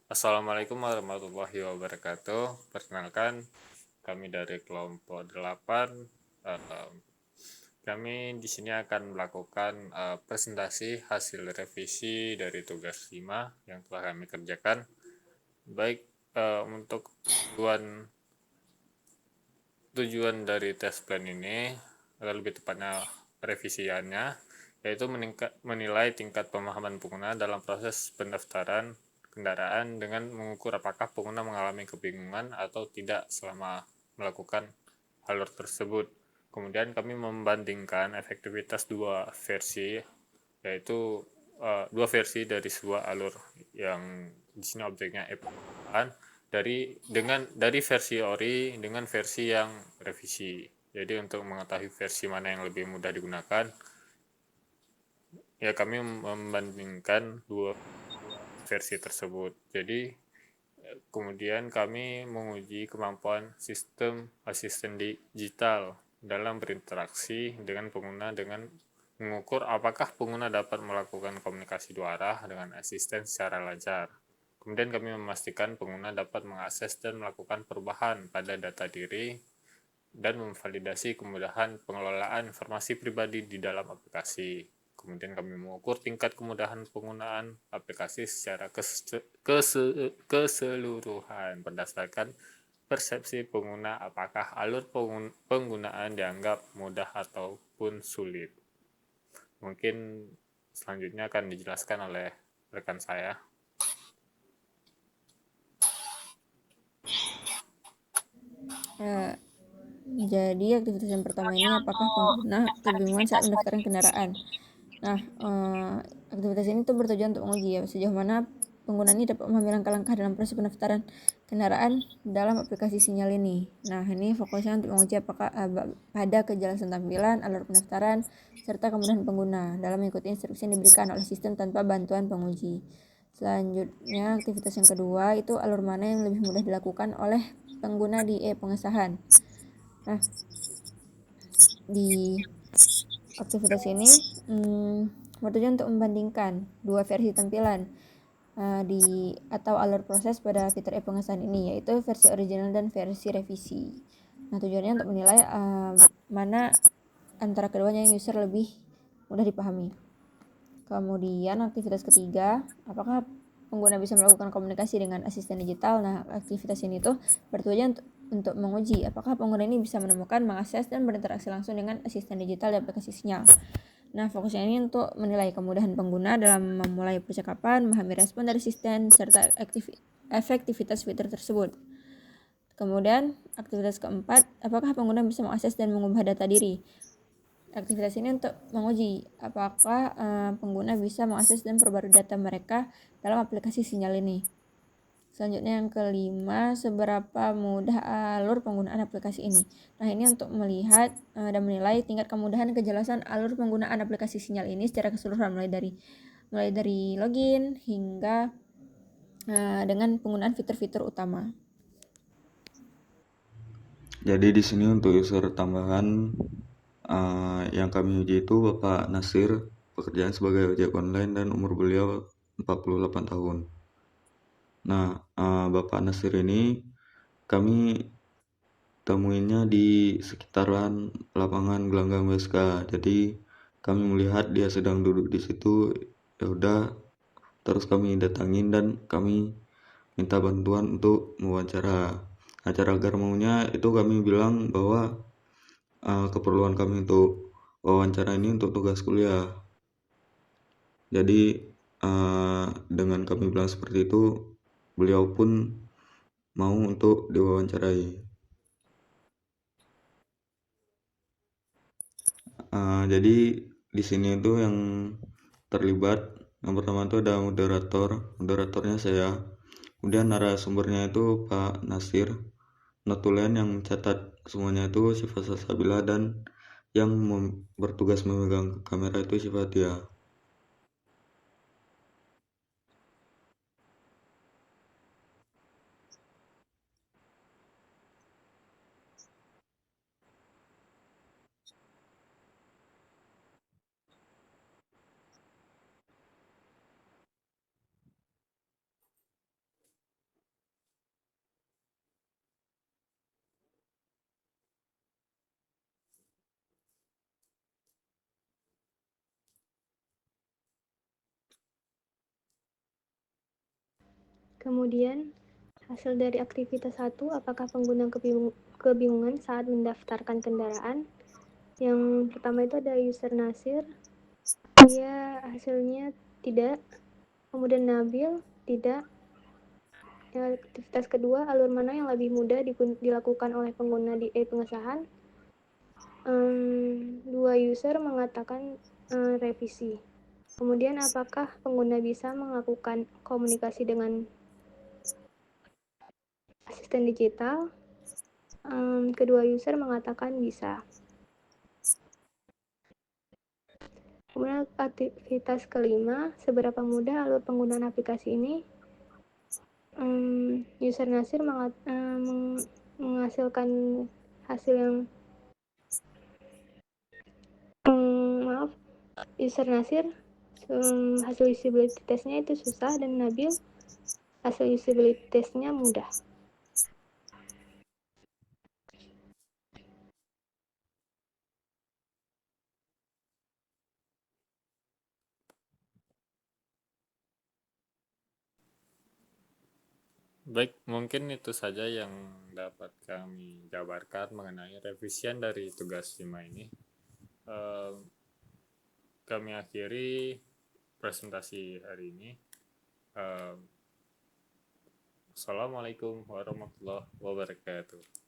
Assalamualaikum warahmatullahi wabarakatuh. Perkenalkan, kami dari kelompok 8. Eh, Kami di sini akan melakukan presentasi hasil revisi dari tugas 5 yang telah kami kerjakan. Baik, untuk tujuan dari tes plan ini, atau lebih tepatnya revisiannya, yaitu menilai tingkat pemahaman pengguna dalam proses pendaftaran kendaraan dengan mengukur apakah pengguna mengalami kebingungan atau tidak selama melakukan alur tersebut. Kemudian kami membandingkan efektivitas yaitu dua versi dari sebuah alur yang di sini objeknya pengunakan dari versi ori dengan versi yang revisi. Jadi untuk mengetahui versi mana yang lebih mudah digunakan, ya kami membandingkan dua versi tersebut. Jadi kemudian kami menguji kemampuan sistem asisten digital dalam berinteraksi dengan pengguna dengan mengukur apakah pengguna dapat melakukan komunikasi dua arah dengan asisten secara lancar. Kemudian kami memastikan pengguna dapat mengakses dan melakukan perubahan pada data diri dan memvalidasi kemudahan pengelolaan informasi pribadi di dalam aplikasi. Kemudian kami mengukur tingkat kemudahan penggunaan aplikasi secara keseluruhan berdasarkan persepsi pengguna apakah alur penggunaan dianggap mudah ataupun sulit. Mungkin selanjutnya akan dijelaskan oleh rekan saya. Jadi aktivitas yang pertama ini apakah pengguna kebingungan saat mendaftarkan kendaraan. Nah, aktivitas ini tuh bertujuan untuk menguji ya sejauh mana pengguna ini dapat memahami langkah-langkah dalam proses pendaftaran kendaraan dalam aplikasi Sinyal ini. Nah, ini fokusnya untuk menguji apakah pada kejelasan tampilan, alur pendaftaran, serta kemudahan pengguna dalam mengikuti instruksi yang diberikan oleh sistem tanpa bantuan penguji. Selanjutnya, aktivitas yang kedua itu alur mana yang lebih mudah dilakukan oleh pengguna di pengesahan. Nah, di aktivitas ini bertujuan untuk membandingkan dua versi tampilan atau alur proses pada fitur pengesahan ini, yaitu versi original dan versi revisi. Nah, tujuannya untuk menilai mana antara keduanya yang user lebih mudah dipahami. Kemudian aktivitas ketiga, apakah pengguna bisa melakukan komunikasi dengan asisten digital. Nah, aktivitas ini tuh bertujuan untuk menguji apakah pengguna ini bisa menemukan, mengakses, dan berinteraksi langsung dengan asisten digital di aplikasi Sinyal. Nah, fokusnya ini untuk menilai kemudahan pengguna dalam memulai percakapan, memahami respon dari asisten, serta efektivitas fitur tersebut. Kemudian, aktivitas keempat, apakah pengguna bisa mengakses dan mengubah data diri. Aktivitas ini untuk menguji apakah pengguna bisa mengakses dan perbarui data mereka dalam aplikasi Sinyal ini. Selanjutnya yang kelima, seberapa mudah alur penggunaan aplikasi ini. Nah, ini untuk melihat dan menilai tingkat kemudahan kejelasan alur penggunaan aplikasi Sinyal ini secara keseluruhan mulai dari login hingga dengan penggunaan fitur-fitur utama. Jadi di sini untuk user tambahan yang kami uji itu Bapak Nasir, pekerjaan sebagai ojek online dan umur beliau 48 tahun. Nah, Bapak Nasir ini kami temuinnya di sekitaran lapangan gelanggang BSK. Jadi kami melihat dia sedang duduk di situ, ya udah, terus kami datangin dan kami minta bantuan untuk mewawancara. Nah, cara agar maunya itu kami bilang bahwa keperluan kami untuk wawancara ini untuk tugas kuliah. Jadi dengan kami bilang seperti itu, beliau pun mau untuk diwawancarai. Jadi di sini itu yang terlibat, yang pertama itu ada moderatornya saya, kemudian narasumbernya itu Pak Nasir, notulen yang mencatat semuanya itu Syifa Salsabila, dan yang bertugas memegang kamera itu Syifatia. Kemudian, hasil dari aktivitas 1, apakah pengguna kebingungan saat mendaftarkan kendaraan? Yang pertama itu ada user Nasir, dia hasilnya tidak. Kemudian Nabil, tidak. Aktivitas kedua, alur mana yang lebih mudah dilakukan oleh pengguna di pengesahan? Dua user mengatakan revisi. Kemudian apakah pengguna bisa melakukan komunikasi dengan asisten digital? Kedua user mengatakan bisa. Kemudian aktivitas kelima, seberapa mudah alur penggunaan aplikasi ini? User Nasir menghasilkan hasil yang user Nasir hasil usability testnya itu susah, dan Nabil hasil usability testnya mudah. Baik, mungkin itu saja yang dapat kami jabarkan mengenai revisian dari tugas 5 ini. Kami akhiri presentasi hari ini. Assalamualaikum warahmatullahi wabarakatuh.